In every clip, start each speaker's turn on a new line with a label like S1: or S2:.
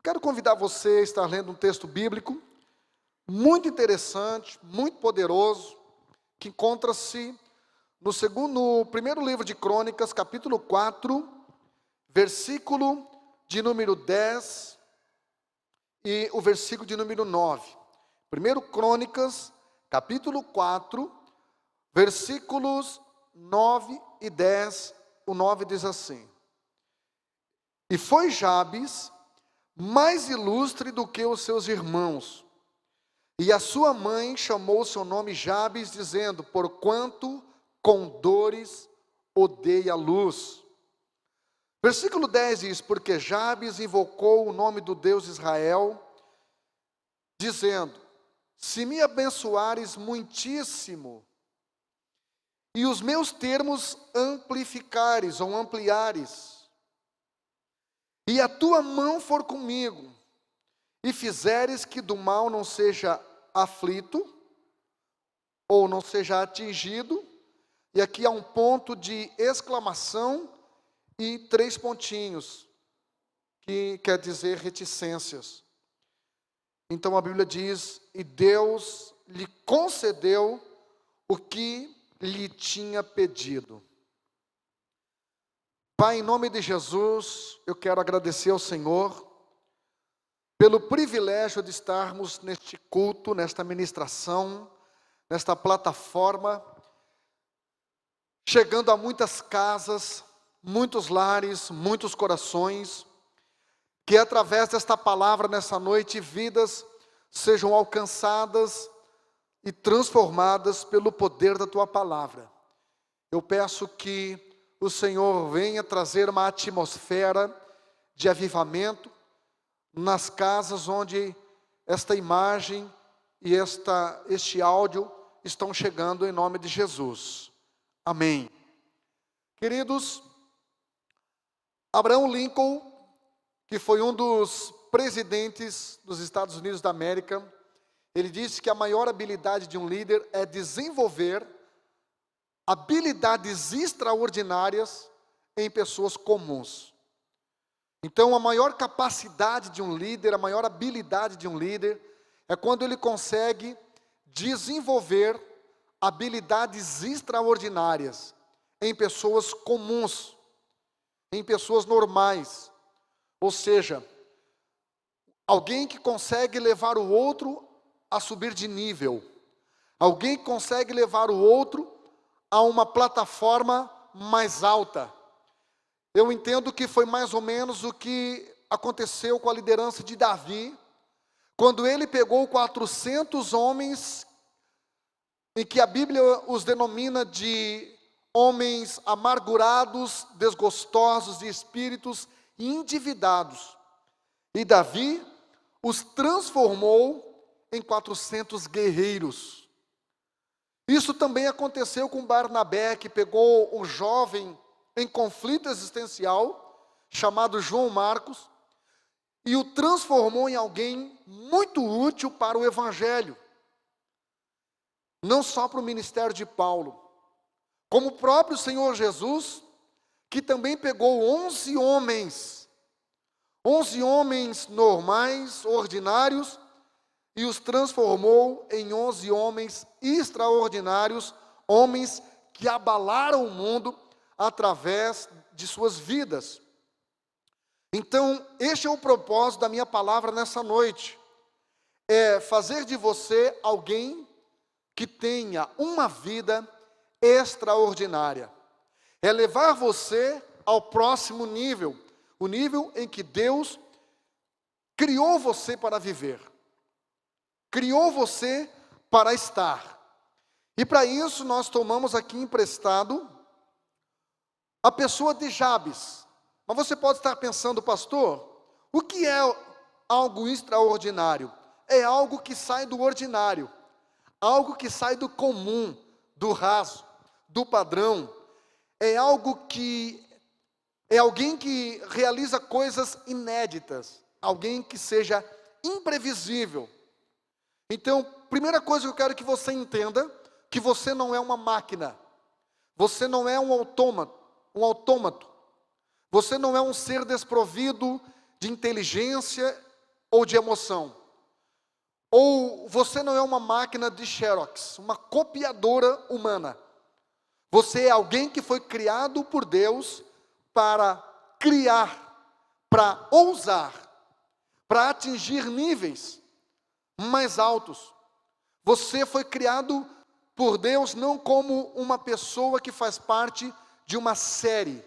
S1: Quero convidar você a estar lendo um texto bíblico muito interessante, muito poderoso, que encontra-se no primeiro livro de Crônicas, capítulo 4, versículo de número 10 e o versículo de número 9. Primeiro Crônicas, capítulo 4, versículos 9 e 10, o 9 diz assim: E foi Jabes mais ilustre do que os seus irmãos, e a sua mãe chamou seu nome Jabes, dizendo: porquanto com dores odeia a luz. Versículo 10 diz: porque Jabes invocou o nome do Deus de Israel, dizendo: se me abençoares muitíssimo, e os meus termos amplificares ou ampliares, e a tua mão for comigo, e fizeres que do mal não seja aflito, ou não seja atingido, e aqui há um ponto de exclamação e 3 pontinhos, que quer dizer reticências. Então a Bíblia diz: e Deus lhe concedeu o que lhe tinha pedido. Pai, em nome de Jesus, eu quero agradecer ao Senhor pelo privilégio de estarmos neste culto, nesta ministração, nesta plataforma, chegando a muitas casas, muitos lares, muitos corações, que através desta palavra nessa noite, vidas sejam alcançadas e transformadas pelo poder da tua palavra. Eu peço que o Senhor venha trazer uma atmosfera de avivamento nas casas onde esta imagem e este áudio estão chegando, em nome de Jesus. Amém. Queridos, Abraham Lincoln, que foi um dos presidentes dos Estados Unidos da América, ele disse que a maior habilidade de um líder é desenvolver habilidades extraordinárias em pessoas comuns. Então, a maior capacidade de um líder, a maior habilidade de um líder, é quando ele consegue desenvolver habilidades extraordinárias em pessoas comuns, em pessoas normais. Ou seja, alguém que consegue levar o outro a subir de nível, alguém que consegue levar o outro a uma plataforma mais alta. Eu entendo que foi mais ou menos o que aconteceu com a liderança de Davi, quando ele pegou 400 homens, em que a Bíblia os denomina de homens amargurados, desgostosos de espíritos e endividados. E Davi os transformou em 400 guerreiros. Isso também aconteceu com Barnabé, que pegou um jovem em conflito existencial, chamado João Marcos, e o transformou em alguém muito útil para o Evangelho. Não só para o ministério de Paulo, como o próprio Senhor Jesus, que também pegou 11 homens normais, ordinários, e os transformou em 11 homens extraordinários, homens que abalaram o mundo através de suas vidas. Então, este é o propósito da minha palavra nessa noite, é fazer de você alguém que tenha uma vida extraordinária, é levar você ao próximo nível, o nível em que Deus criou você para viver, criou você para estar. E para isso nós tomamos aqui emprestado a pessoa de Jabes. Mas você pode estar pensando: pastor, o que é algo extraordinário? É algo que sai do ordinário, algo que sai do comum, do raso, do padrão. É algo que é alguém que realiza coisas inéditas, alguém que seja imprevisível. Então, primeira coisa que eu quero que você entenda, que você não é uma máquina, você não é um autômato, você não é um ser desprovido de inteligência ou de emoção. Ou você não é uma máquina de Xerox, uma copiadora humana. Você é alguém que foi criado por Deus para criar, para ousar, para atingir níveis mais altos. Você foi criado por Deus não como uma pessoa que faz parte de uma série.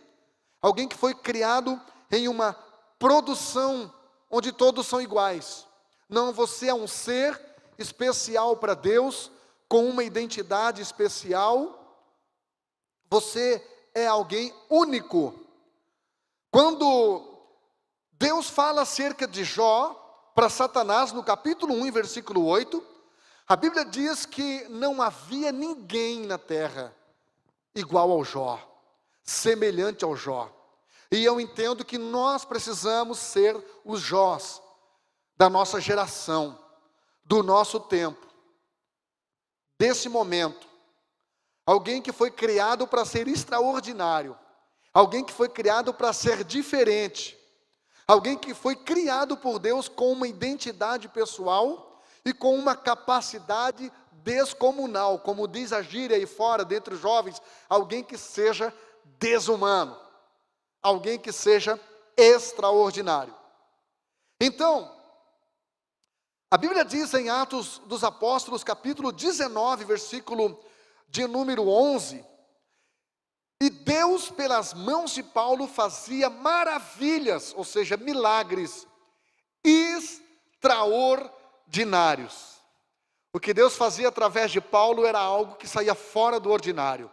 S1: Alguém que foi criado em uma produção onde todos são iguais. Não, você é um ser especial para Deus, com uma identidade especial. Você é alguém único. Quando Deus fala acerca de Jó para Satanás, no capítulo 1, versículo 8, a Bíblia diz que não havia ninguém na terra igual ao Jó, semelhante ao Jó. E eu entendo que nós precisamos ser os Jós da nossa geração, do nosso tempo, desse momento. Alguém que foi criado para ser extraordinário, alguém que foi criado para ser diferente, alguém que foi criado por Deus com uma identidade pessoal e com uma capacidade descomunal, como diz a gíria aí fora, dentre os jovens, alguém que seja desumano, alguém que seja extraordinário. Então, a Bíblia diz em Atos dos Apóstolos, capítulo 19, versículo de número 11, e Deus pelas mãos de Paulo fazia maravilhas, ou seja, milagres extraordinários. O que Deus fazia através de Paulo era algo que saía fora do ordinário,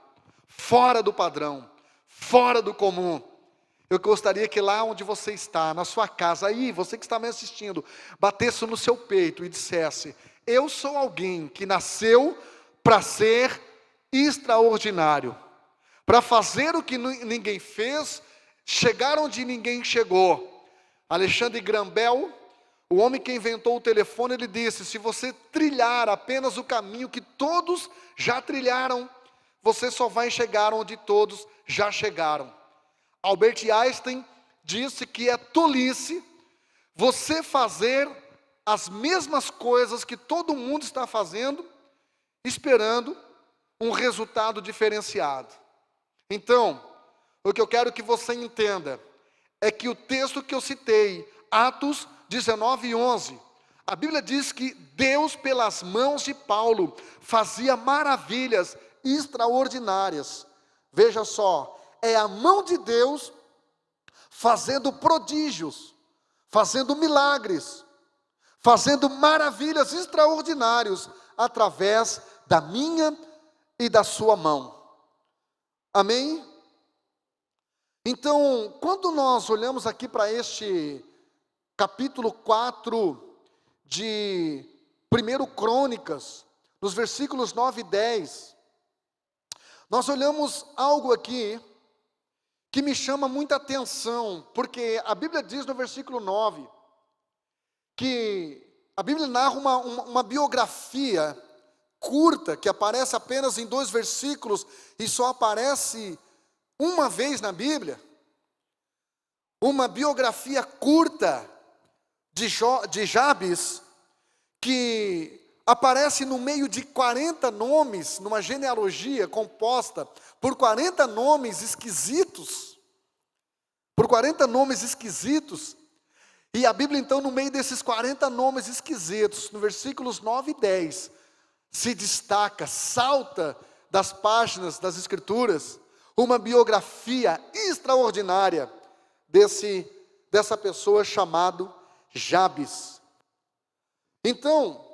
S1: fora do padrão, fora do comum. Eu gostaria que lá onde você está, na sua casa, aí, você que está me assistindo, batesse no seu peito e dissesse: eu sou alguém que nasceu para ser extraordinário, para fazer o que ninguém fez, chegar onde ninguém chegou. Alexandre Graham Bell, o homem que inventou o telefone, ele disse: se você trilhar apenas o caminho que todos já trilharam, você só vai chegar onde todos já chegaram. Albert Einstein disse que é tolice você fazer as mesmas coisas que todo mundo está fazendo, esperando um resultado diferenciado. Então, o que eu quero que você entenda é que o texto que eu citei, Atos 19:11, a Bíblia diz que Deus pelas mãos de Paulo fazia maravilhas extraordinárias. Veja só, é a mão de Deus fazendo prodígios, fazendo milagres, fazendo maravilhas extraordinárias através da minha e da sua mão. Amém? Então, quando nós olhamos aqui para este capítulo 4 de 1 Crônicas, nos versículos 9 e 10, nós olhamos algo aqui que me chama muita atenção, porque a Bíblia diz no versículo 9, que a Bíblia narra uma biografia curta, que aparece apenas em 2 versículos, e só aparece uma vez na Bíblia, uma biografia curta de Jabes, que aparece no meio de 40 nomes, numa genealogia composta por 40 nomes esquisitos, e a Bíblia então no meio desses 40 nomes esquisitos, no versículos 9 e 10, se destaca, salta das páginas das Escrituras, uma biografia extraordinária dessa pessoa chamado Jabes. Então,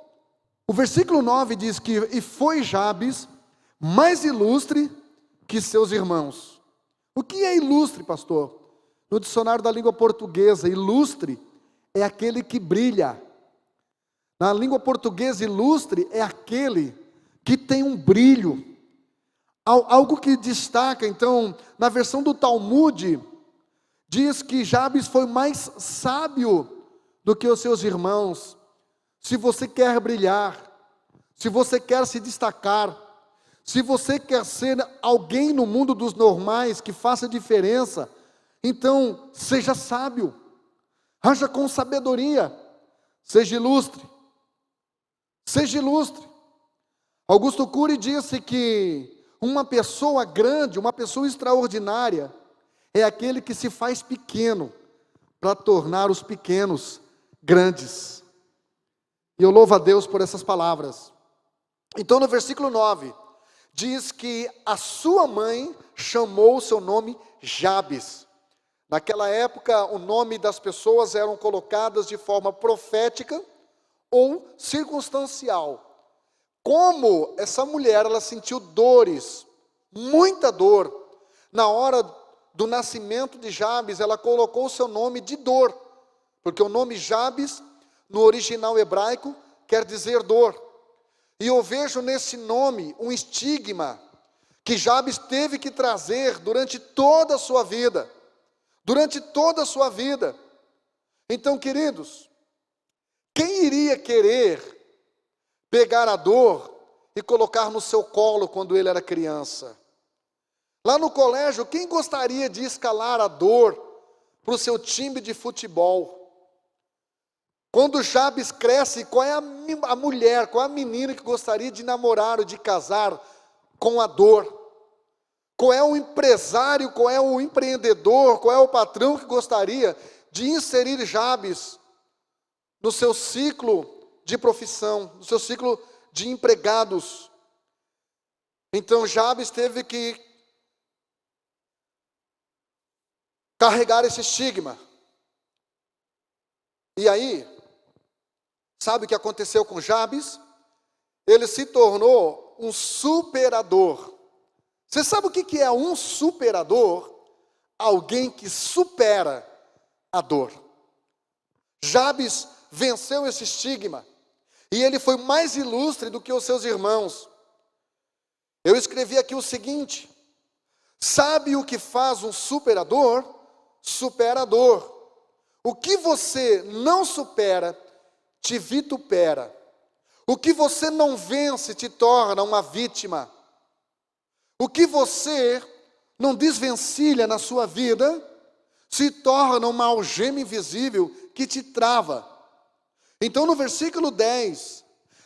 S1: o versículo 9 diz que, e foi Jabes mais ilustre que seus irmãos. O que é ilustre, pastor? No dicionário da língua portuguesa, ilustre é aquele que brilha. Na língua portuguesa, ilustre é aquele que tem um brilho, algo que destaca. Então, na versão do Talmud, diz que Jabes foi mais sábio do que os seus irmãos. Se você quer brilhar, se você quer se destacar, se você quer ser alguém no mundo dos normais que faça diferença, então seja sábio, haja com sabedoria, Seja ilustre. Seja ilustre. Augusto Cury disse que uma pessoa grande, uma pessoa extraordinária, é aquele que se faz pequeno para tornar os pequenos grandes. E eu louvo a Deus por essas palavras. Então no versículo 9, diz que a sua mãe chamou o seu nome Jabes. Naquela época, o nome das pessoas eram colocadas de forma profética ou circunstancial. Como essa mulher, ela sentiu dores, muita dor, na hora do nascimento de Jabes, ela colocou o seu nome de dor, porque o nome Jabes, no original hebraico, quer dizer dor. E eu vejo nesse nome um estigma que Jabes teve que trazer durante toda a sua vida. Durante toda a sua vida. Então, queridos, quem iria querer pegar a dor e colocar no seu colo quando ele era criança? Lá no colégio, quem gostaria de escalar a dor para o seu time de futebol? Quando Jabes cresce, qual é a mulher, qual é a menina que gostaria de namorar ou de casar com a dor? Qual é o empresário, qual é o empreendedor, qual é o patrão que gostaria de inserir Jabes no seu ciclo de profissão, no seu ciclo de empregados? Então Jabes teve que carregar esse estigma. E aí, sabe o que aconteceu com Jabes? Ele se tornou um superador. Você sabe o que é um superador? Alguém que supera a dor. Jabes venceu esse estigma. E ele foi mais ilustre do que os seus irmãos. Eu escrevi aqui o seguinte: sabe o que faz um superador? Superador. O que você não supera, te vitupera. O que você não vence, te torna uma vítima. O que você não desvencilha na sua vida, se torna uma algema invisível que te trava. Então no versículo 10,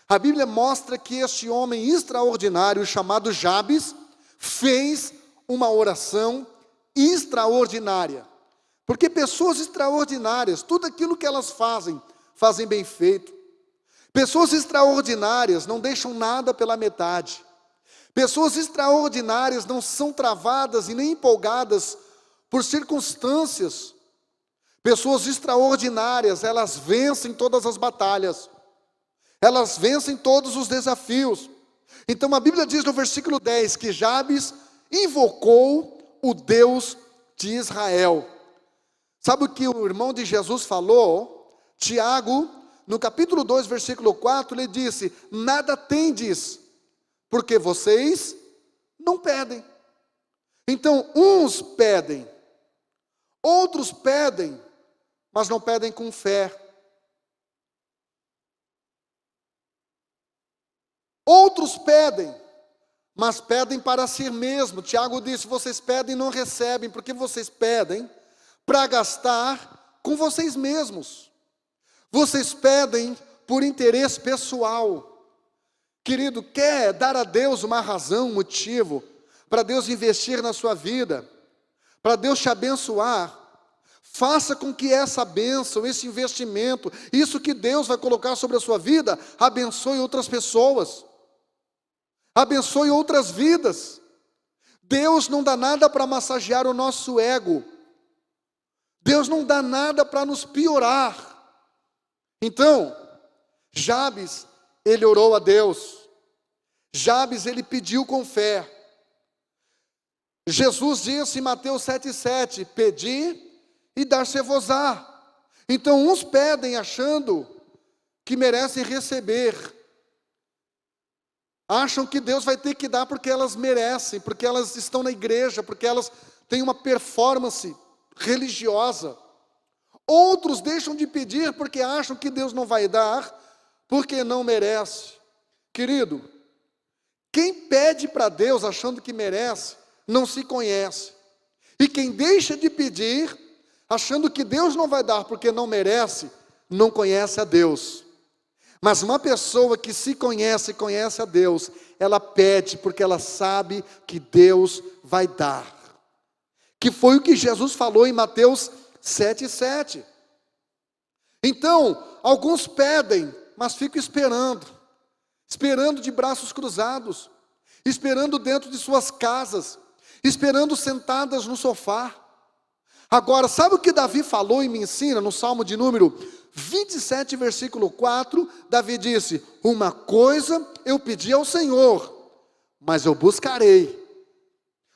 S1: a Bíblia mostra que este homem extraordinário, chamado Jabes, fez uma oração extraordinária. Porque pessoas extraordinárias, tudo aquilo que elas fazem, fazem bem feito. Pessoas extraordinárias não deixam nada pela metade. Pessoas extraordinárias não são travadas e nem empolgadas por circunstâncias. Pessoas extraordinárias, elas vencem todas as batalhas. Elas vencem todos os desafios. Então a Bíblia diz no versículo 10 que Jabes invocou o Deus de Israel. Sabe o que o irmão de Jesus falou? Tiago, no capítulo 2, versículo 4, ele disse: nada tendes, porque vocês não pedem. Então, uns pedem, outros pedem, mas não pedem com fé. Outros pedem, mas pedem para si mesmo. Tiago disse: vocês pedem e não recebem, porque vocês pedem para gastar com vocês mesmos. Vocês pedem por interesse pessoal. Querido, quer dar a Deus uma razão, um motivo, para Deus investir na sua vida, para Deus te abençoar? Faça com que essa bênção, esse investimento, isso que Deus vai colocar sobre a sua vida, abençoe outras pessoas, abençoe outras vidas. Deus não dá nada para massagear o nosso ego. Deus não dá nada para nos piorar. Então, Jabes, ele orou a Deus. Jabes, ele pediu com fé. Jesus disse em Mateus 7,7: pedi e dar-se-vos-á. Então uns pedem achando que merecem receber. Acham que Deus vai ter que dar porque elas merecem, porque elas estão na igreja, porque elas têm uma performance religiosa. Outros deixam de pedir porque acham que Deus não vai dar, porque não merece. Querido, quem pede para Deus achando que merece, não se conhece. E quem deixa de pedir, achando que Deus não vai dar porque não merece, não conhece a Deus. Mas uma pessoa que se conhece e conhece a Deus, ela pede porque ela sabe que Deus vai dar. Que foi o que Jesus falou em Mateus 7,7. Então, alguns pedem, mas ficam esperando de braços cruzados, esperando dentro de suas casas, esperando sentadas no sofá. Agora, sabe o que Davi falou e me ensina no Salmo de número 27, versículo 4? Davi disse: uma coisa eu pedi ao Senhor, mas eu buscarei.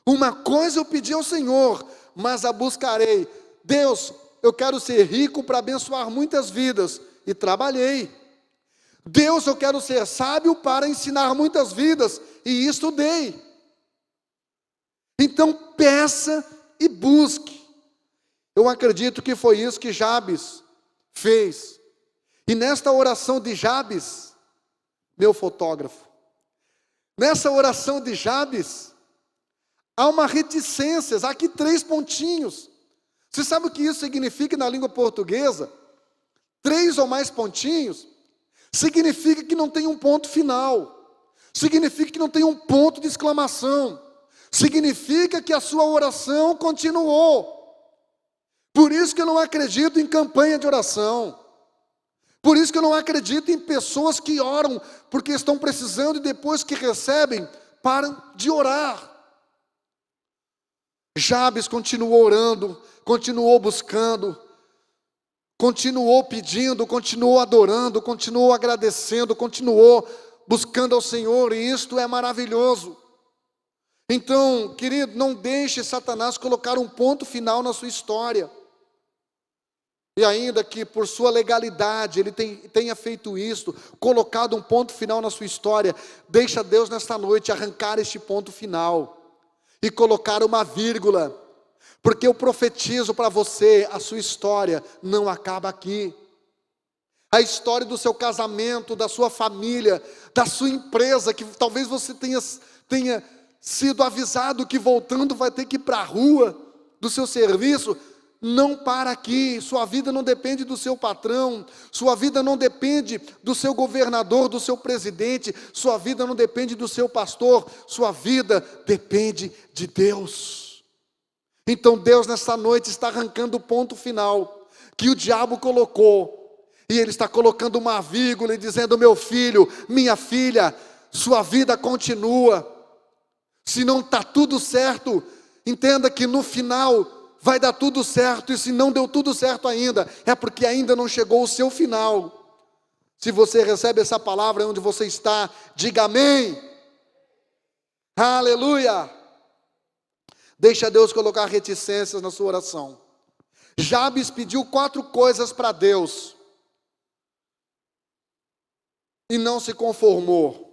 S1: Uma coisa eu pedi ao Senhor, mas a buscarei. Deus, eu quero ser rico para abençoar muitas vidas, e trabalhei. Deus, eu quero ser sábio para ensinar muitas vidas, e estudei. Então peça e busque. Eu acredito que foi isso que Jabes fez. E nesta oração de Jabes, meu fotógrafo, nessa oração de Jabes, há uma reticência, há aqui 3 pontinhos. Você sabe o que isso significa na língua portuguesa? 3 ou mais pontinhos, significa que não tem um ponto final, significa que não tem um ponto de exclamação, significa que a sua oração continuou. Por isso que eu não acredito em campanha de oração, por isso que eu não acredito em pessoas que oram porque estão precisando e depois que recebem, param de orar. Jabes continuou orando, continuou buscando, continuou pedindo, continuou adorando, continuou agradecendo, continuou buscando ao Senhor, e isto é maravilhoso. Então, querido, não deixe Satanás colocar um ponto final na sua história. E ainda que por sua legalidade ele tenha feito isso, colocado um ponto final na sua história, deixa Deus nesta noite arrancar este ponto final e colocar uma vírgula. Porque eu profetizo para você, a sua história não acaba aqui. A história do seu casamento, da sua família, da sua empresa, que talvez você tenha sido avisado que voltando vai ter que ir para a rua do seu serviço, não para aqui. Sua vida não depende do seu patrão, sua vida não depende do seu governador, do seu presidente, sua vida não depende do seu pastor, sua vida depende de Deus. Então Deus nessa noite está arrancando o ponto final que o diabo colocou, e Ele está colocando uma vírgula e dizendo: meu filho, minha filha, sua vida continua. Se não está tudo certo, entenda que no final vai dar tudo certo, e se não deu tudo certo ainda, é porque ainda não chegou o seu final. Se você recebe essa palavra onde você está, diga amém. Aleluia. Deixa Deus colocar reticências na sua oração. Jabes pediu 4 coisas para Deus e não se conformou.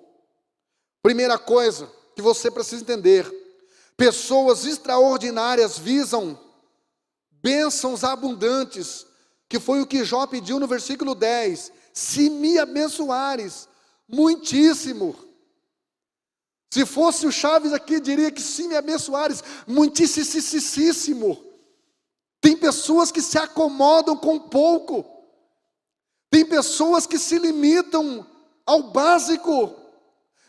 S1: Primeira coisa que você precisa entender: pessoas extraordinárias visam bênçãos abundantes, que foi o que Jó pediu no versículo 10. Se me abençoares, muitíssimo. Se fosse o Chaves aqui, diria que se me abençoares, muitíssimo. Tem pessoas que se acomodam com pouco, tem pessoas que se limitam ao básico,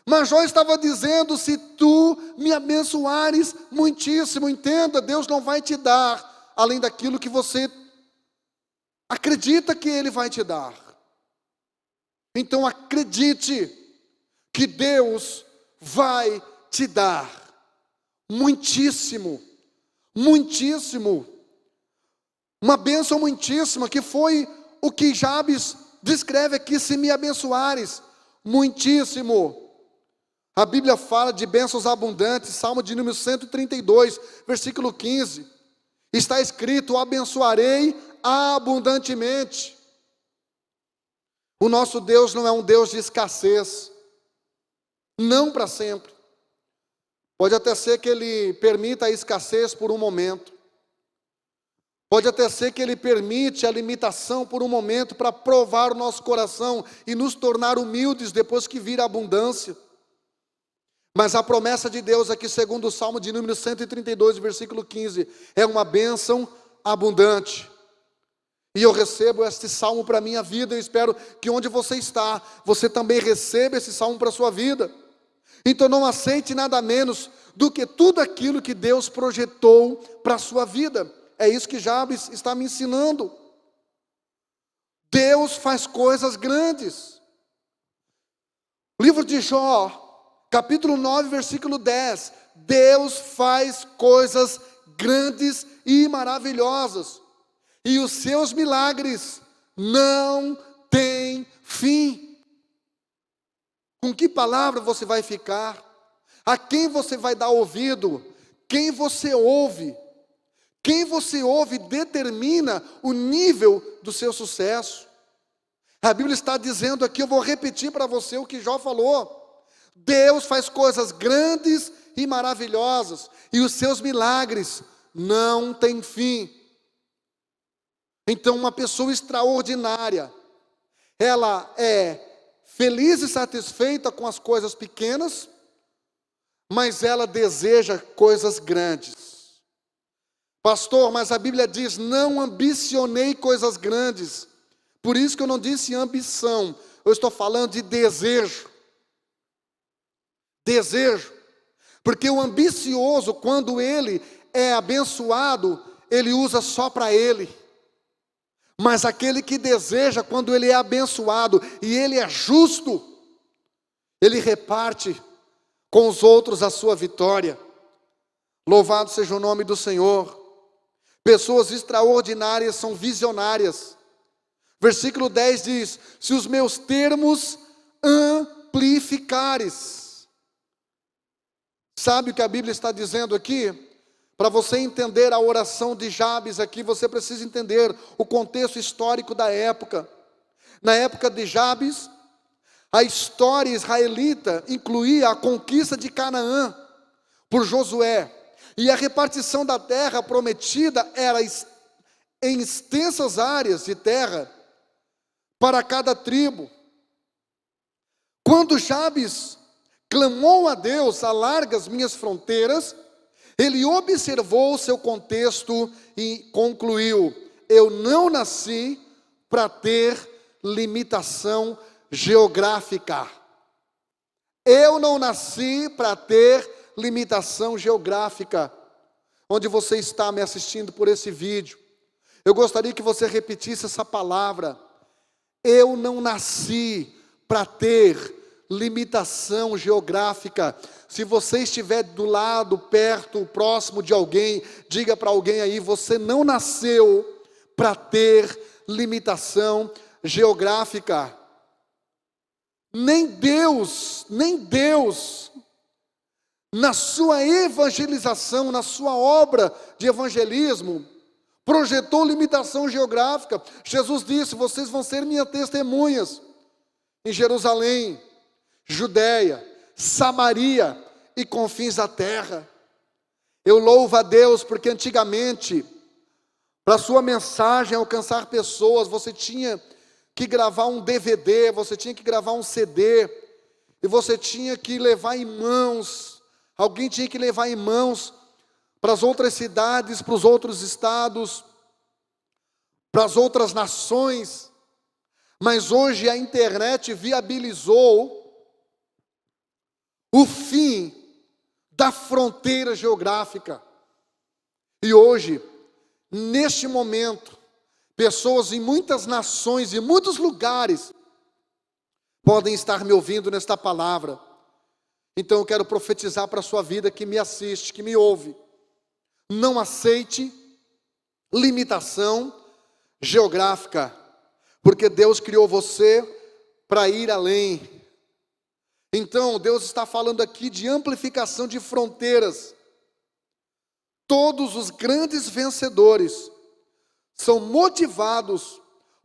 S1: mas Jó estava dizendo: se tu me abençoares muitíssimo. Entenda, Deus não vai te dar além daquilo que você acredita que Ele vai te dar. Então acredite que Deus vai te dar muitíssimo, muitíssimo, uma bênção muitíssima, que foi o que Jabes descreve aqui: se me abençoares, muitíssimo. A Bíblia fala de bênçãos abundantes, Salmo de número 132, versículo 15, está escrito: o abençoarei abundantemente. O nosso Deus não é um Deus de escassez, não para sempre. Pode até ser que Ele permita a escassez por um momento, pode até ser que Ele permite a limitação por um momento para provar o nosso coração e nos tornar humildes depois que vir a abundância. Mas a promessa de Deus aqui, segundo o Salmo de número 132, versículo 15, é uma bênção abundante. E eu recebo este salmo para a minha vida. Eu espero que onde você está, você também receba esse salmo para a sua vida. Então não aceite nada menos do que tudo aquilo que Deus projetou para a sua vida. É isso que Jabes está me ensinando. Deus faz coisas grandes. Livro de Jó, capítulo 9, versículo 10. Deus faz coisas grandes e maravilhosas. E os seus milagres não têm fim. Com que palavra você vai ficar? A quem você vai dar ouvido? Quem você ouve? Quem você ouve determina o nível do seu sucesso. A Bíblia está dizendo aqui, eu vou repetir para você o que Jó falou. Deus faz coisas grandes e maravilhosas, e os seus milagres não têm fim. Então, uma pessoa extraordinária, ela é feliz e satisfeita com as coisas pequenas, mas ela deseja coisas grandes. Pastor, mas a Bíblia diz, não ambicionei coisas grandes. Por isso que eu não disse ambição, eu estou falando de desejo. Desejo. Porque o ambicioso, quando ele é abençoado, ele usa só para ele. Mas aquele que deseja, quando ele é abençoado e ele é justo, ele reparte com os outros a sua vitória. Louvado seja o nome do Senhor. Pessoas extraordinárias são visionárias. Versículo 10 diz, se os meus termos amplificares. Sabe o que a Bíblia está dizendo aqui? Para você entender a oração de Jabes aqui, você precisa entender o contexto histórico da época. Na época de Jabes, a história israelita incluía a conquista de Canaã por Josué. E a repartição da terra prometida era em extensas áreas de terra para cada tribo. Quando Jabes clamou a Deus, alarga as minhas fronteiras, ele observou o seu contexto e concluiu, eu não nasci para ter limitação geográfica. Eu não nasci para ter limitação geográfica. Onde você está me assistindo por esse vídeo, eu gostaria que você repetisse essa palavra. Eu não nasci para ter limitação geográfica. Se você estiver do lado, perto, próximo de alguém, diga para alguém aí, você não nasceu para ter limitação geográfica. Nem Deus, na sua evangelização, na sua obra de evangelismo, projetou limitação geográfica. Jesus disse, vocês vão ser minhas testemunhas em Jerusalém, Judéia, Samaria e confins da terra. Eu louvo a Deus porque antigamente, para a sua mensagem alcançar pessoas, você tinha que gravar um DVD, você tinha que gravar um CD, e você tinha que levar em mãos, alguém tinha que levar em mãos para as outras cidades, para os outros estados, para as outras nações. Mas hoje a internet viabilizou o fim da fronteira geográfica. E hoje, neste momento, pessoas em muitas nações e muitos lugares podem estar me ouvindo nesta palavra. Então eu quero profetizar para a sua vida que me assiste, que me ouve. Não aceite limitação geográfica, porque Deus criou você para ir além. Então, Deus está falando aqui de amplificação de fronteiras. Todos os grandes vencedores são motivados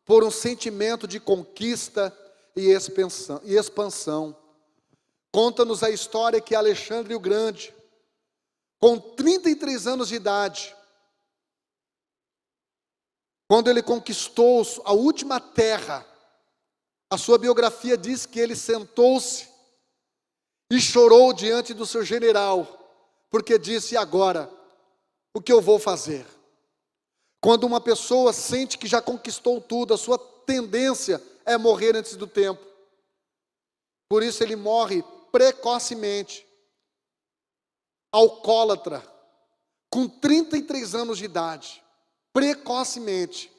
S1: por um sentimento de conquista e expansão. Conta-nos a história que Alexandre o Grande, com 33 anos de idade, quando ele conquistou a última terra, a sua biografia diz que ele sentou-se e chorou diante do seu general, porque disse, e agora, o que eu vou fazer? Quando uma pessoa sente que já conquistou tudo, a sua tendência é morrer antes do tempo. Por isso ele morre precocemente, alcoólatra, com 33 anos de idade, precocemente.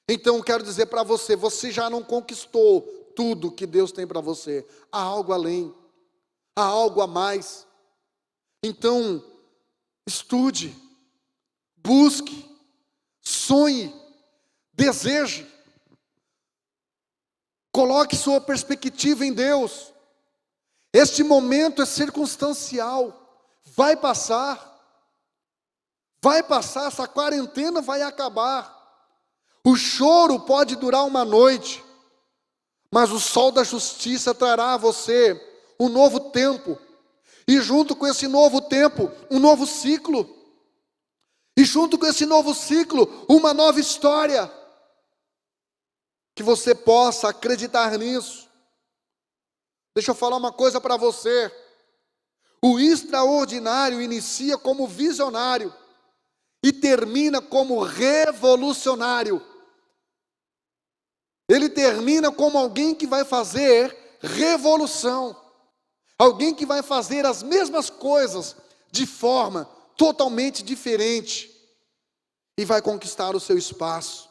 S1: Então eu quero dizer para você, você já não conquistou tudo que Deus tem para você. Há algo além, há algo a mais. Então, estude, busque, sonhe, deseje. Coloque sua perspectiva em Deus. Este momento é circunstancial, vai passar, essa quarentena vai acabar. O choro pode durar uma noite, mas o sol da justiça trará a você um novo tempo, e junto com esse novo tempo, um novo ciclo, e junto com esse novo ciclo, uma nova história. Que você possa acreditar nisso. Deixa eu falar uma coisa para você. O extraordinário inicia como visionário e termina como revolucionário. Ele termina como alguém que vai fazer revolução. Alguém que vai fazer as mesmas coisas de forma totalmente diferente e vai conquistar o seu espaço.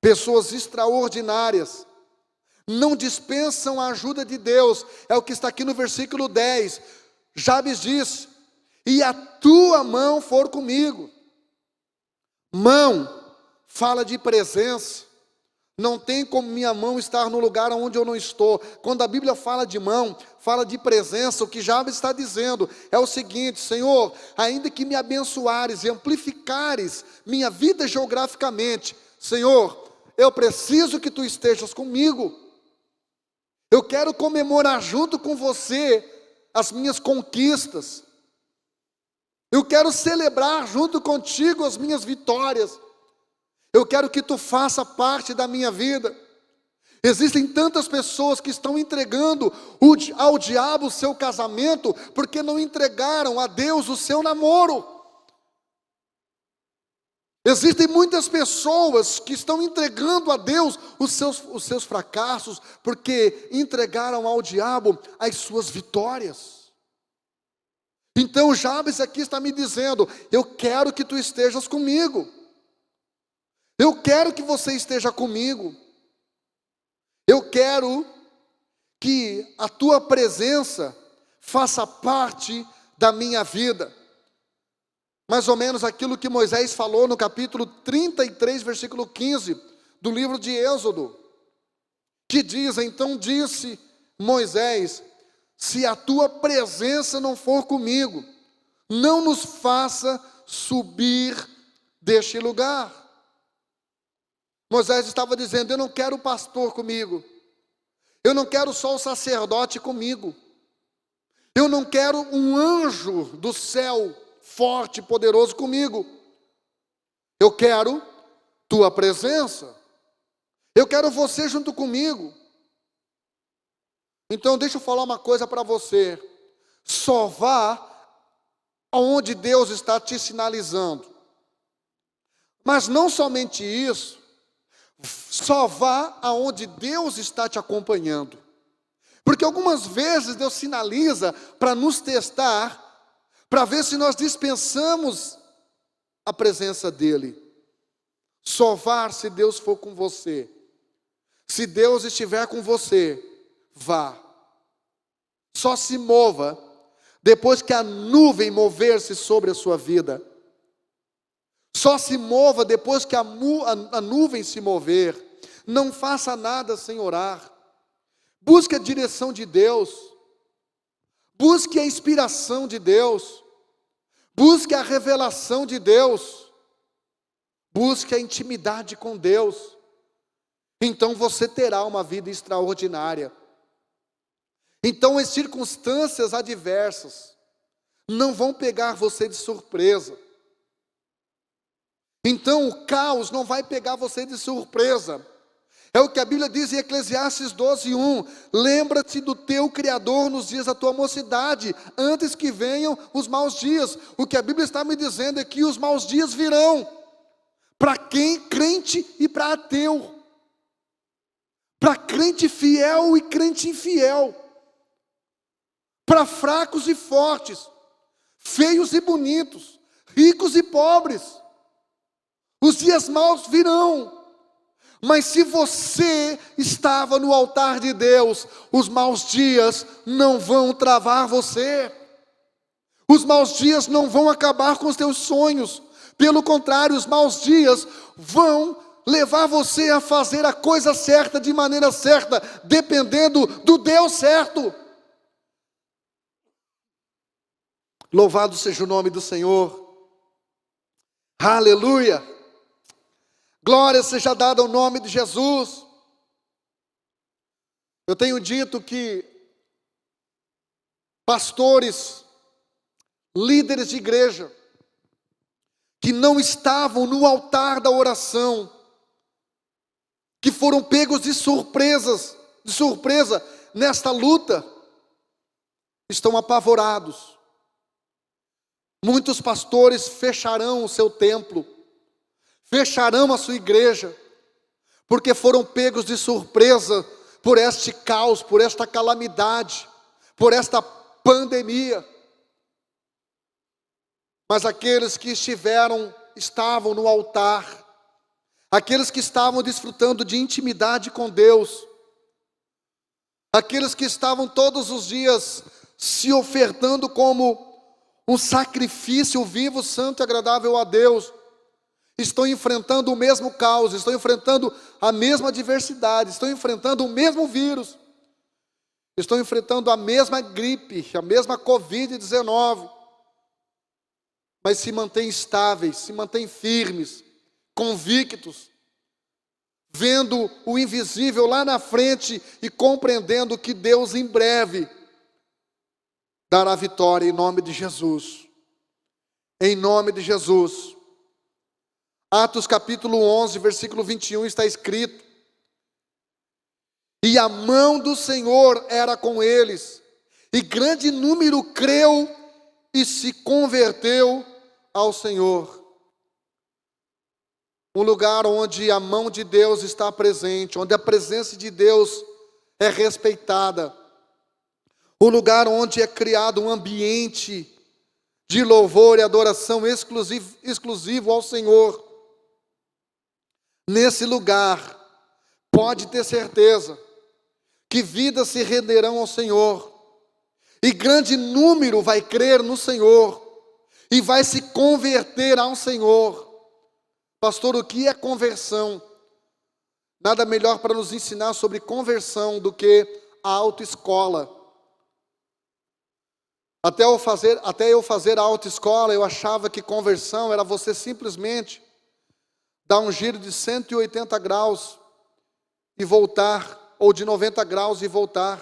S1: Pessoas extraordinárias não dispensam a ajuda de Deus. É o que está aqui no versículo 10. Jabes diz: e a tua mão for comigo. Mão fala de presença. Não tem como minha mão estar no lugar onde eu não estou. Quando a Bíblia fala de mão, fala de presença. O que Jabes está dizendo é o seguinte: Senhor, ainda que me abençoares e amplificares minha vida geograficamente, Senhor, eu preciso que tu estejas comigo. Eu quero comemorar junto com você as minhas conquistas. Eu quero celebrar junto contigo as minhas vitórias. Eu quero que tu faça parte da minha vida. Existem tantas pessoas que estão entregando ao diabo o seu casamento porque não entregaram a Deus o seu namoro. Existem muitas pessoas que estão entregando a Deus os seus fracassos, porque entregaram ao diabo as suas vitórias. Então Jabes aqui está me dizendo: eu quero que tu estejas comigo. Eu quero que você esteja comigo. Eu quero que a tua presença faça parte da minha vida. Mais ou menos aquilo que Moisés falou no capítulo 33, versículo 15, do livro de Êxodo, que diz: então disse Moisés, se a tua presença não for comigo, não nos faça subir deste lugar. Moisés estava dizendo: eu não quero o pastor comigo, eu não quero só o sacerdote comigo, eu não quero um anjo do céu forte e poderoso comigo. Eu quero tua presença. Eu quero você junto comigo. Então deixa eu falar uma coisa para você. Só vá aonde Deus está te sinalizando. Mas não somente isso. Só vá aonde Deus está te acompanhando. Porque algumas vezes Deus sinaliza para nos testar, para ver se nós dispensamos a presença dEle. Só vá se Deus for com você. Se Deus estiver com você, vá. Só se mova depois que a nuvem mover-se sobre a sua vida. Só se mova depois que a nuvem se mover. Não faça nada sem orar. Busque a direção de Deus. Busque a inspiração de Deus. Busque a revelação de Deus. Busque a intimidade com Deus. Então você terá uma vida extraordinária. Então as circunstâncias adversas não vão pegar você de surpresa. Então o caos não vai pegar você de surpresa. É o que a Bíblia diz em Eclesiastes 12:1. Lembra-te do teu Criador nos dias da tua mocidade, antes que venham os maus dias. O que a Bíblia está me dizendo é que os maus dias virão. para quem? Crente e para ateu. Para crente fiel e crente infiel. Para fracos e fortes. Feios e bonitos. Ricos e pobres. Os dias maus virão. Mas se você estava no altar de Deus, os maus dias não vão travar você. Os maus dias não vão acabar com os teus sonhos. Pelo contrário, os maus dias vão levar você a fazer a coisa certa, de maneira certa, dependendo do Deus certo. Louvado seja o nome do Senhor. Aleluia. Glória seja dada ao nome de Jesus. Eu tenho dito que pastores, líderes de igreja, que não estavam no altar da oração, que foram pegos de surpresa nesta luta, estão apavorados. Muitos pastores fecharão o seu templo, fecharão a sua igreja, porque foram pegos de surpresa por este caos, por esta calamidade, por esta pandemia. Mas aqueles que estavam no altar, aqueles que estavam desfrutando de intimidade com Deus, aqueles que estavam todos os dias se ofertando como um sacrifício vivo, santo e agradável a Deus, estão enfrentando o mesmo caos, estão enfrentando a mesma adversidade, estão enfrentando o mesmo vírus, estão enfrentando a mesma gripe, a mesma Covid-19, mas se mantêm estáveis, se mantêm firmes, convictos, vendo o invisível lá na frente e compreendendo que Deus em breve dará vitória em nome de Jesus. Em nome de Jesus. Atos capítulo 11, versículo 21 está escrito: e a mão do Senhor era com eles, e grande número creu e se converteu ao Senhor. Um lugar onde a mão de Deus está presente, onde a presença de Deus é respeitada. Um lugar onde é criado um ambiente de louvor e adoração exclusivo ao Senhor. Nesse lugar, pode ter certeza que vidas se renderão ao Senhor, e grande número vai crer no Senhor, e vai se converter ao Senhor. Pastor, o que é conversão? Nada melhor para nos ensinar sobre conversão do que a autoescola. Até eu fazer a autoescola, eu achava que conversão era você simplesmente dar um giro de 180 graus e voltar, ou de 90 graus e voltar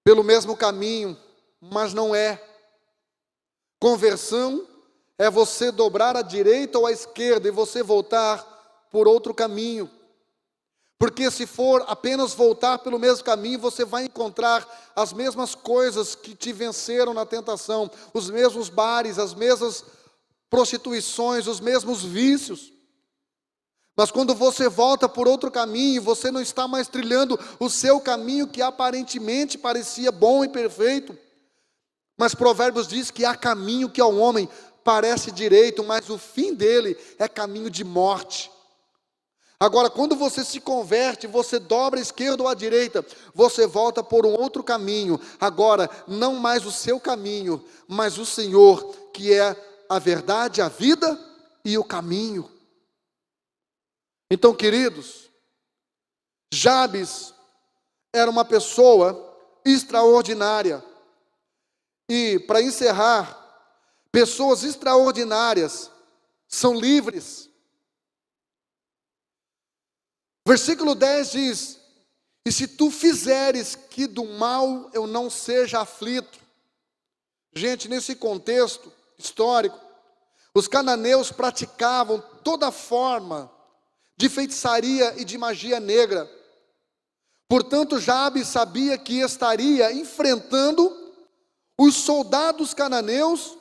S1: pelo mesmo caminho, mas não é. Conversão é você dobrar à direita ou à esquerda e você voltar por outro caminho. Porque se for apenas voltar pelo mesmo caminho, você vai encontrar as mesmas coisas que te venceram na tentação, os mesmos bares, as mesmas prostituições, os mesmos vícios. Mas quando você volta por outro caminho, você não está mais trilhando o seu caminho que aparentemente parecia bom e perfeito. Mas Provérbios diz que há caminho que ao homem parece direito, mas o fim dele é caminho de morte. Agora, quando você se converte, você dobra à esquerda ou à direita, você volta por um outro caminho. Agora, não mais o seu caminho, mas o Senhor, que é a verdade, a vida e o caminho. Então, queridos, Jabes era uma pessoa extraordinária. E, para encerrar, pessoas extraordinárias são livres. Versículo 10 diz: e se tu fizeres que do mal eu não seja aflito. Gente, nesse contexto histórico, os cananeus praticavam toda forma de feitiçaria e de magia negra. Portanto, Jabes sabia que estaria enfrentando os soldados cananeus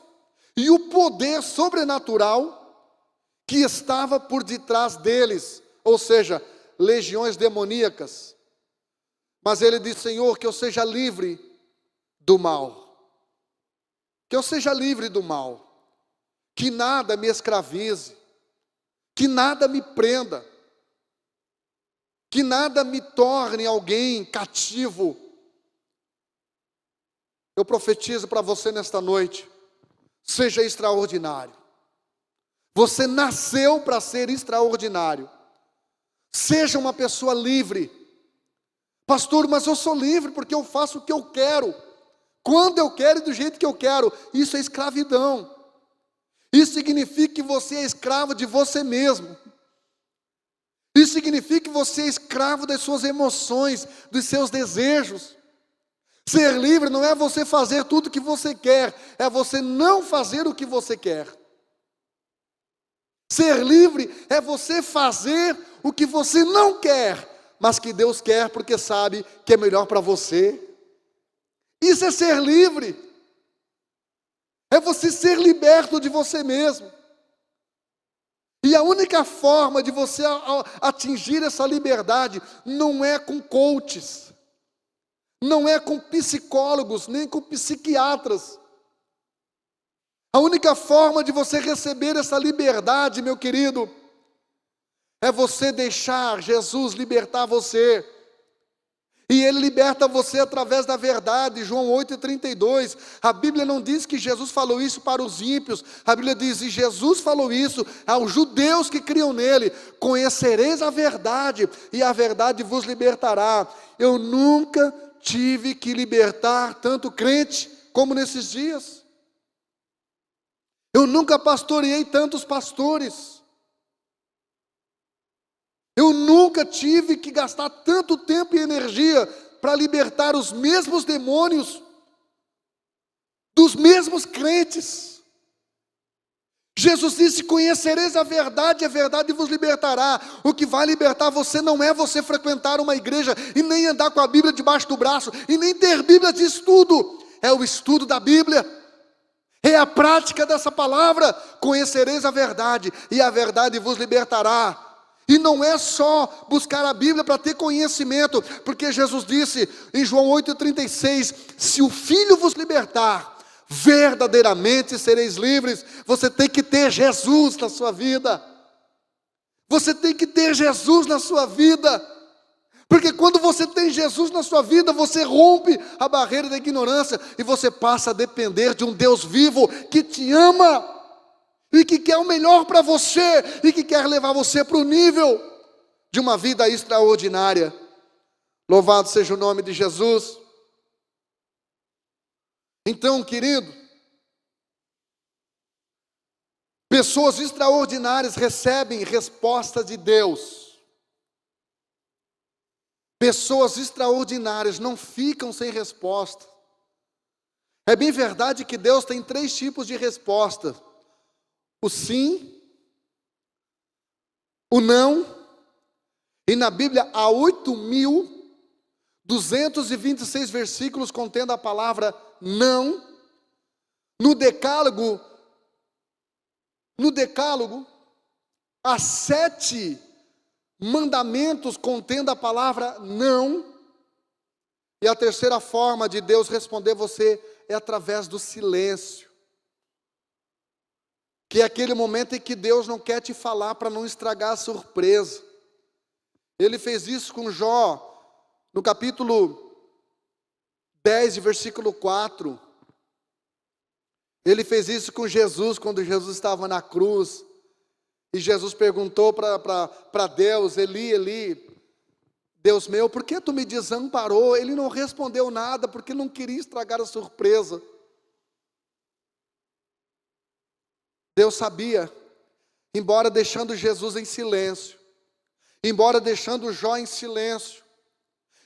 S1: e o poder sobrenatural que estava por detrás deles, ou seja, legiões demoníacas. Mas ele disse: Senhor, que eu seja livre do mal, que eu seja livre do mal, que nada me escravize, que nada me prenda, que nada me torne alguém cativo. Eu profetizo para você nesta noite: seja extraordinário. Você nasceu para ser extraordinário. Seja uma pessoa livre. Pastor, mas eu sou livre porque eu faço o que eu quero, quando eu quero e do jeito que eu quero. Isso é escravidão. Isso significa que você é escravo de você mesmo. Isso significa que você é escravo das suas emoções, dos seus desejos. Ser livre não é você fazer tudo o que você quer, é você não fazer o que você quer. Ser livre é você fazer o que você não quer, mas que Deus quer porque sabe que é melhor para você. Isso é ser livre. É você ser liberto de você mesmo. E a única forma de você atingir essa liberdade não é com coaches, não é com psicólogos, nem com psiquiatras. A única forma de você receber essa liberdade, meu querido, é você deixar Jesus libertar você. E Ele liberta você através da verdade. João 8,32. A Bíblia não diz que Jesus falou isso para os ímpios. A Bíblia diz: e Jesus falou isso aos judeus que criam nele: conhecereis a verdade, e a verdade vos libertará. Eu nunca tive que libertar tanto crente como nesses dias. Eu nunca pastoreei tantos pastores. Eu nunca tive que gastar tanto tempo e energia para libertar os mesmos demônios dos mesmos crentes. Jesus disse: conhecereis a verdade vos libertará. O que vai libertar você não é você frequentar uma igreja e nem andar com a Bíblia debaixo do braço e nem ter Bíblia de estudo. É o estudo da Bíblia. É a prática dessa palavra. Conhecereis a verdade e a verdade vos libertará. E não é só buscar a Bíblia para ter conhecimento, porque Jesus disse em João 8,36: se o Filho vos libertar, verdadeiramente sereis livres. Você tem que ter Jesus na sua vida. Você tem que ter Jesus na sua vida. Porque quando você tem Jesus na sua vida, você rompe a barreira da ignorância e você passa a depender de um Deus vivo que te ama e que quer o melhor para você e que quer levar você para o nível de uma vida extraordinária. Louvado seja o nome de Jesus. Então, querido, pessoas extraordinárias recebem resposta de Deus. Pessoas extraordinárias não ficam sem resposta. É bem verdade que Deus tem 3 tipos de resposta: o sim, o não, e na Bíblia há 8.226 versículos contendo a palavra não. No Decálogo há 7 mandamentos contendo a palavra não. E a terceira forma de Deus responder você é através do silêncio, que é aquele momento em que Deus não quer te falar para não estragar a surpresa. Ele fez isso com Jó, no capítulo 10, versículo 4. Ele fez isso com Jesus, quando Jesus estava na cruz. E Jesus perguntou para Deus: Eli, Eli, Deus meu, por que tu me desamparou? Ele não respondeu nada, porque não queria estragar a surpresa. Deus sabia, embora deixando Jesus em silêncio, embora deixando Jó em silêncio,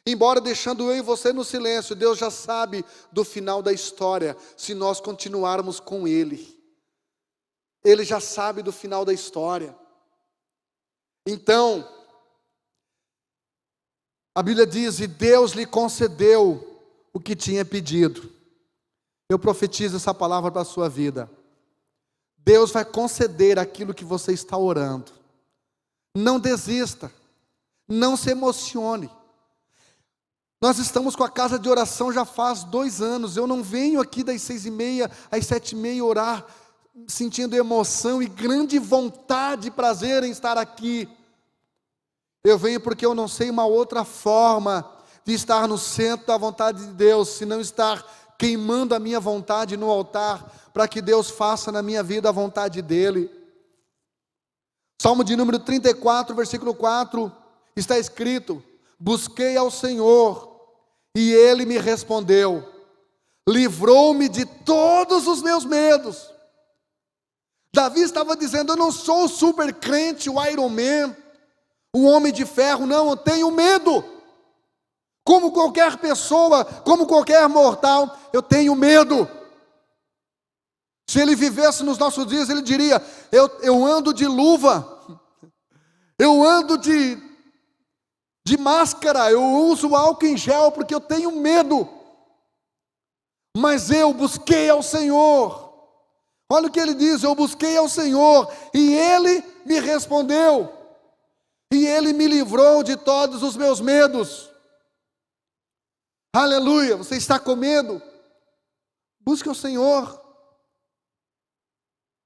S1: embora deixando eu e você no silêncio, Deus já sabe do final da história, se nós continuarmos com Ele. Ele já sabe do final da história. Então, a Bíblia diz: e Deus lhe concedeu o que tinha pedido. Eu profetizo essa palavra para a sua vida. Deus vai conceder aquilo que você está orando. Não desista, não se emocione. Nós estamos com a casa de oração já faz 2 anos. Eu não venho aqui das 6h30 às 7h30 orar, sentindo emoção e grande vontade e prazer em estar aqui. Eu venho porque eu não sei uma outra forma de estar no centro da vontade de Deus, se não estar queimando a minha vontade no altar, para que Deus faça na minha vida a vontade dEle. Salmo de número 34, versículo 4, está escrito: busquei ao Senhor, e Ele me respondeu, livrou-me de todos os meus medos. Davi estava dizendo: eu não sou o super crente, o Iron Man, o homem de ferro, não, eu tenho medo. Como qualquer pessoa, como qualquer mortal, eu tenho medo. Se ele vivesse nos nossos dias, ele diria: eu ando de luva, eu ando de máscara, eu uso álcool em gel porque eu tenho medo. Mas eu busquei ao Senhor. Olha o que ele diz: eu busquei ao Senhor e Ele me respondeu, e Ele me livrou de todos os meus medos. Aleluia. Você está com medo? Busque o Senhor.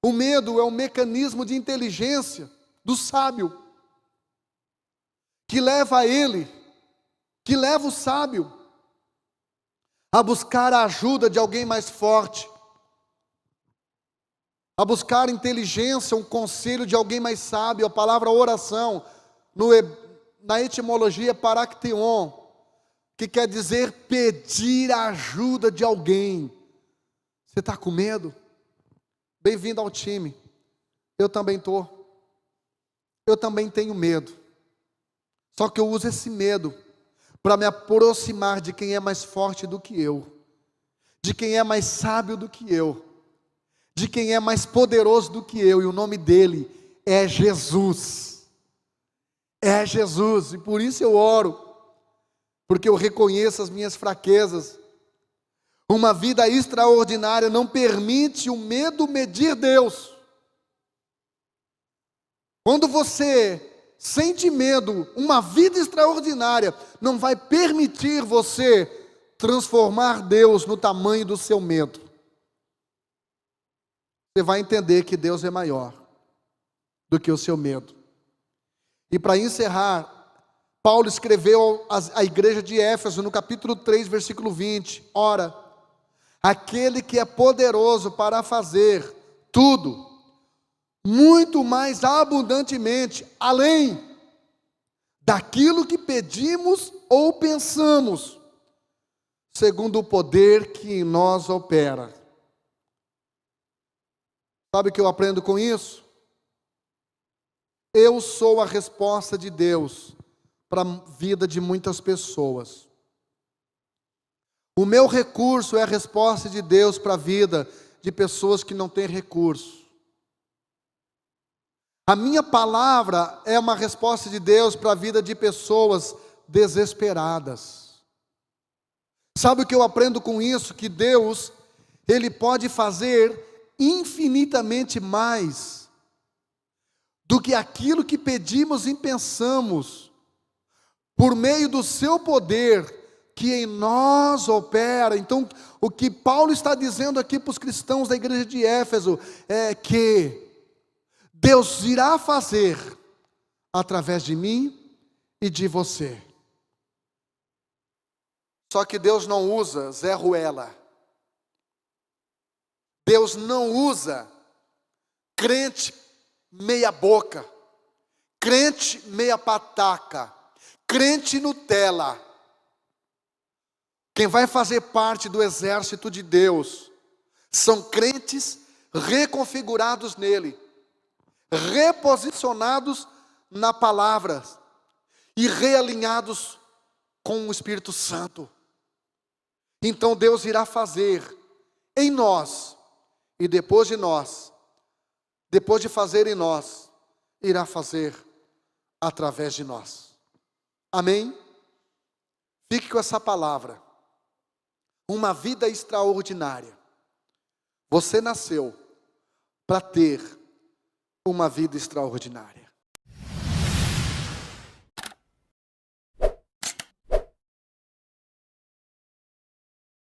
S1: O medo é um mecanismo de inteligência do sábio, que leva a ele, que leva o sábio a buscar a ajuda de alguém mais forte, a buscar inteligência, um conselho de alguém mais sábio. A palavra oração, na etimologia é parakteon, que quer dizer pedir a ajuda de alguém. Você está com medo? Bem-vindo ao time. Eu também estou. Eu também tenho medo. Só que eu uso esse medo para me aproximar de quem é mais forte do que eu, de quem é mais sábio do que eu, de quem é mais poderoso do que eu, e o nome dele é Jesus. É Jesus, e por isso eu oro, porque eu reconheço as minhas fraquezas. Uma vida extraordinária não permite o medo medir Deus. Quando você sente medo, uma vida extraordinária não vai permitir você transformar Deus no tamanho do seu medo. Você vai entender que Deus é maior do que o seu medo. E para encerrar, Paulo escreveu à igreja de Éfeso, no capítulo 3, versículo 20, ora, aquele que é poderoso para fazer tudo, muito mais abundantemente, além daquilo que pedimos ou pensamos, segundo o poder que em nós opera. Sabe o que eu aprendo com isso? Eu sou a resposta de Deus para a vida de muitas pessoas. O meu recurso é a resposta de Deus para a vida de pessoas que não têm recurso. A minha palavra é uma resposta de Deus para a vida de pessoas desesperadas. Sabe o que eu aprendo com isso? Que Deus, Ele pode fazer infinitamente mais do que aquilo que pedimos e pensamos, por meio do seu poder que em nós opera. Então, o que Paulo está dizendo aqui para os cristãos da igreja de Éfeso é que Deus irá fazer através de mim e de você. Só que Deus não usa Zé Ruela. Deus não usa crente meia boca, crente meia pataca, crente Nutella. Quem vai fazer parte do exército de Deus são crentes reconfigurados nele, reposicionados na palavra e realinhados com o Espírito Santo. Então Deus irá fazer em nós, e depois de fazer em nós, irá fazer através de nós. Amém? Fique com essa palavra. Uma vida extraordinária. Você nasceu para ter uma vida extraordinária.